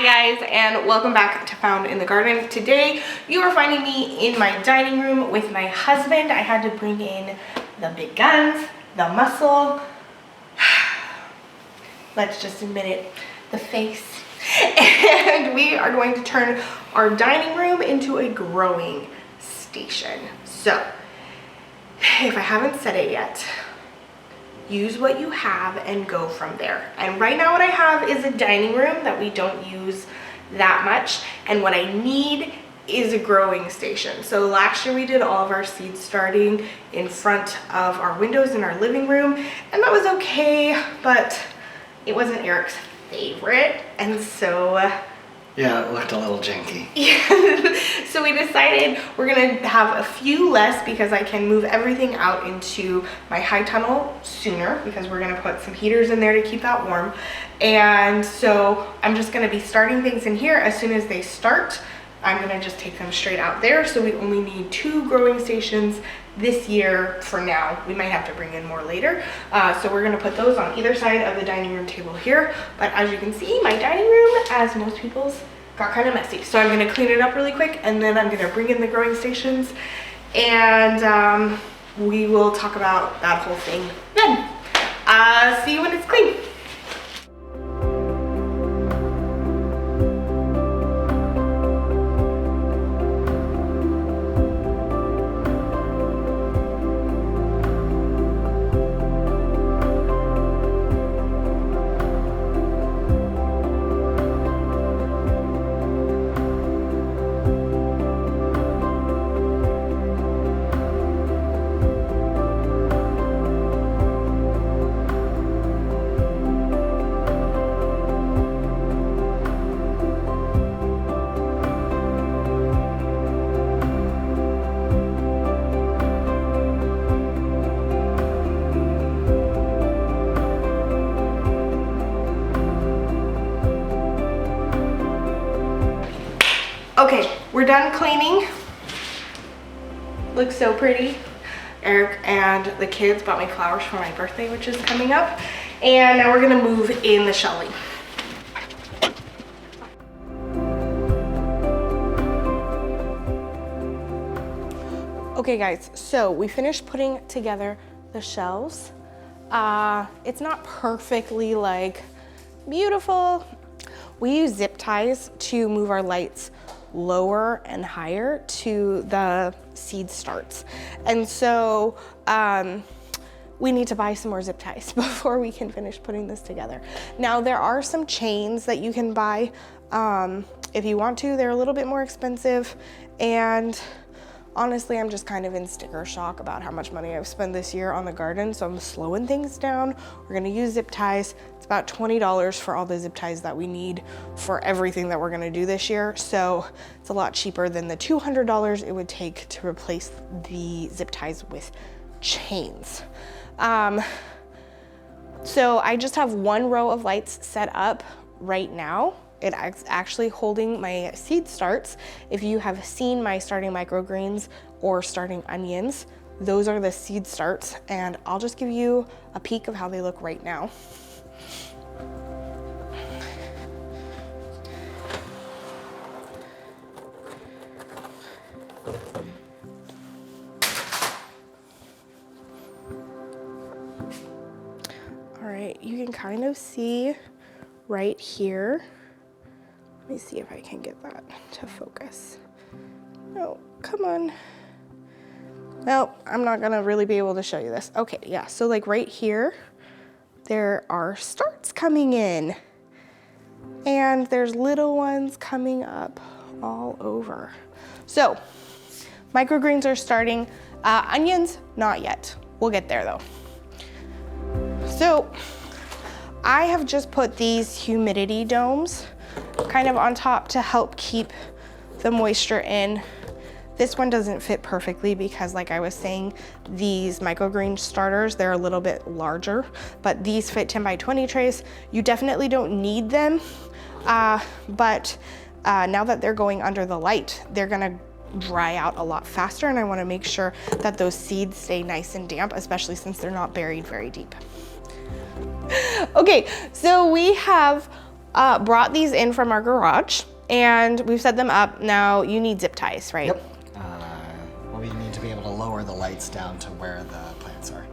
Hi guys, and welcome back to Found in the Garden. Today you are finding me in my dining room with my husband. I had to bring in the big guns, the muscle, let's just admit it, the face. And we are going to turn our dining room into a growing station. So, if I haven't said it yet, use what you have and go from there. And right now what I have is a dining room that we don't use that much, and what I need is a growing station. So last year we did all of our seed starting in front of our windows in our living room, and that was okay, but it wasn't Eric's favorite, and so yeah, it looked a little janky. Yeah. So we decided we're gonna have a few less because I can move everything out into my high tunnel sooner, because we're gonna put some heaters in there to keep that warm. And so I'm just gonna be starting things in here. As soon as they start, I'm gonna just take them straight out there. So we only need 2 growing stations this year for now. We might have to bring in more later. So we're gonna put those on either side of the dining room table here. But as you can see, my dining room, as most people's, got kind of messy. So I'm gonna clean it up really quick, and then I'm gonna bring in the growing stations, and we will talk about that whole thing then. See you when it's clean. Okay, we're done cleaning. Looks so pretty. Eric and the kids bought me flowers for my birthday, which is coming up. And now we're gonna move in the shelving. Okay guys, so we finished putting together the shelves. It's not perfectly like beautiful. We use zip ties to move our lights lower and higher to the seed starts. And so we need to buy some more zip ties before we can finish putting this together. Now there are some chains that you can buy if you want to. They're a little bit more expensive, and honestly, I'm just kind of in sticker shock about how much money I've spent this year on the garden, so I'm slowing things down. We're gonna use zip ties. It's about $20 for all the zip ties that we need for everything that we're gonna do this year. So it's a lot cheaper than the $200 it would take to replace the zip ties with chains. So I just have 1 row of lights set up right now. It's actually holding my seed starts. If you have seen my starting microgreens or starting onions, those are the seed starts, and I'll just give you a peek of how they look right now. All right, you can kind of see right here. Let me see if I can get that to focus. No, come on. No, I'm not gonna really be able to show you this. Okay, yeah, so like right here, there are starts coming in, and there's little ones coming up all over. So microgreens are starting. Onions, not yet. We'll get there though. So I have just put these humidity domes kind of on top to help keep the moisture in. This one doesn't fit perfectly because, like I was saying, these microgreen starters, they're a little bit larger, but these fit 10 by 20 trays. You definitely don't need them, but now that they're going under the light, they're gonna dry out a lot faster, and I wanna make sure that those seeds stay nice and damp, especially since they're not buried very deep. Okay, so we have brought these in from our garage and we've set them up. Now you need zip ties, right? Yep. Well, we need to be able to lower the lights down to where the plants are.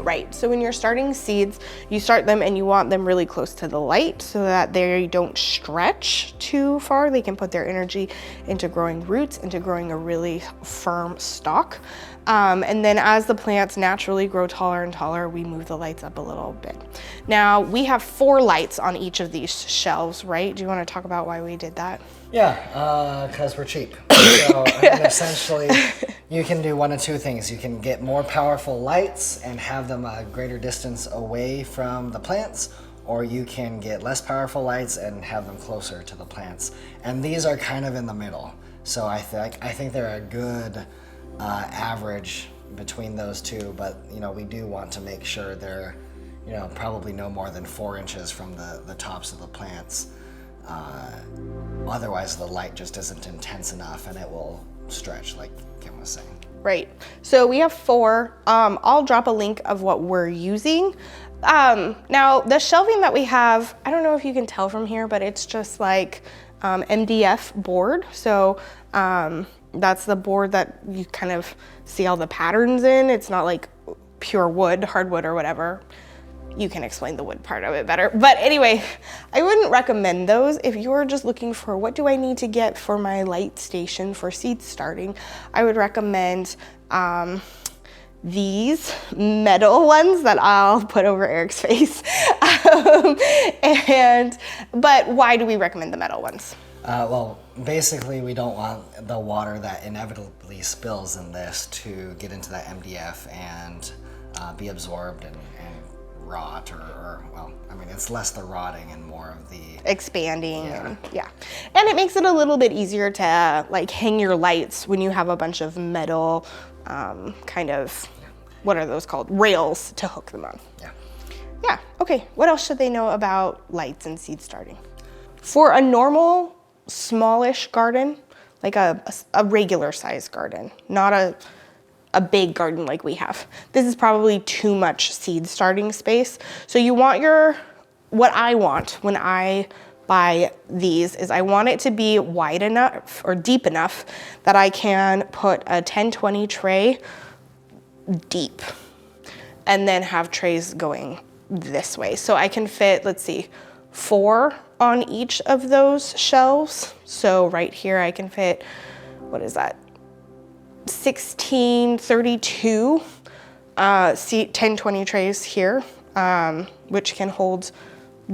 Right, so when you're starting seeds, you start them and you want them really close to the light so that they don't stretch too far. They can put their energy into growing roots, into growing a really firm stalk. And then as the plants naturally grow taller and taller, we move the lights up a little bit. Now, we have 4 lights on each of these shelves, right? Do you want to talk about why we did that? Yeah, because we're cheap. So I mean, essentially, you can do one of two things. You can get more powerful lights and have them a greater distance away from the plants, or you can get less powerful lights and have them closer to the plants. And these are kind of in the middle. So I think they're a good average between those two, but we do want to make sure they're probably no more than 4 inches from the tops of the plants. Otherwise the light just isn't intense enough and it will stretch, like Kim was saying. Right, so we have 4. I'll drop a link of what we're using. Now the shelving that we have, I don't know if you can tell from here, but it's just like MDF board. So that's the board that you kind of see all the patterns in. It's not like pure wood, hardwood or whatever. You can explain the wood part of it better. But anyway, I wouldn't recommend those. If you're just looking for what do I need to get for my light station for seed starting, I would recommend these metal ones that I'll put over Eric's face. But why do we recommend the metal ones? Well, basically we don't want the water that inevitably spills in this to get into that MDF and be absorbed and rot or well, I mean, it's less the rotting and more of the expanding. Yeah. And it makes it a little bit easier to like hang your lights when you have a bunch of metal kind of, what are those called? Rails to hook them on. Yeah, okay. What else should they know about lights and seed starting? For a normal, smallish garden, like a regular size garden, not a big garden like we have. This is probably too much seed starting space. So you want what I want when I buy these is I want it to be wide enough or deep enough that I can put a 10-20 tray deep and then have trays going this way. So I can fit, let's see, 4 on each of those shelves. So right here I can fit, what is that? 1632 10-20 trays here, which can hold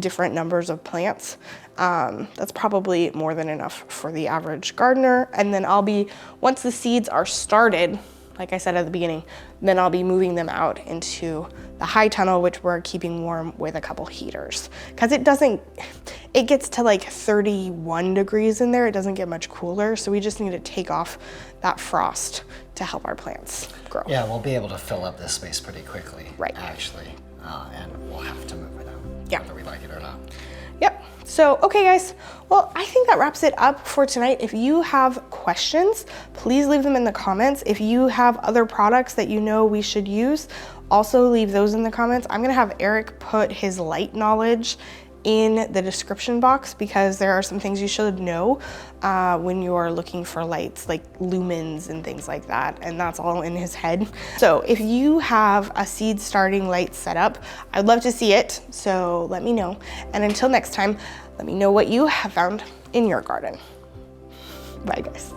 different numbers of plants. That's probably more than enough for the average gardener. And then once the seeds are started, like I said at the beginning, then I'll be moving them out into the high tunnel, which we're keeping warm with a couple heaters. Because it gets to like 31 degrees in there. It doesn't get much cooler. So we just need to take off that frost to help our plants grow. Yeah, we'll be able to fill up this space pretty quickly, right? Actually, and we'll have to move it out, whether we like it or not. Yep. So, okay guys, well, I think that wraps it up for tonight. If you have questions, please leave them in the comments. If you have other products that you know we should use, also leave those in the comments. I'm gonna have Eric put his light knowledge in the description box because there are some things you should know when you're looking for lights, like lumens and things like that, and that's all in his head. So if you have a seed starting light set up, I'd love to see it, so let me know. And until next time, let me know what you have found in your garden. Bye guys.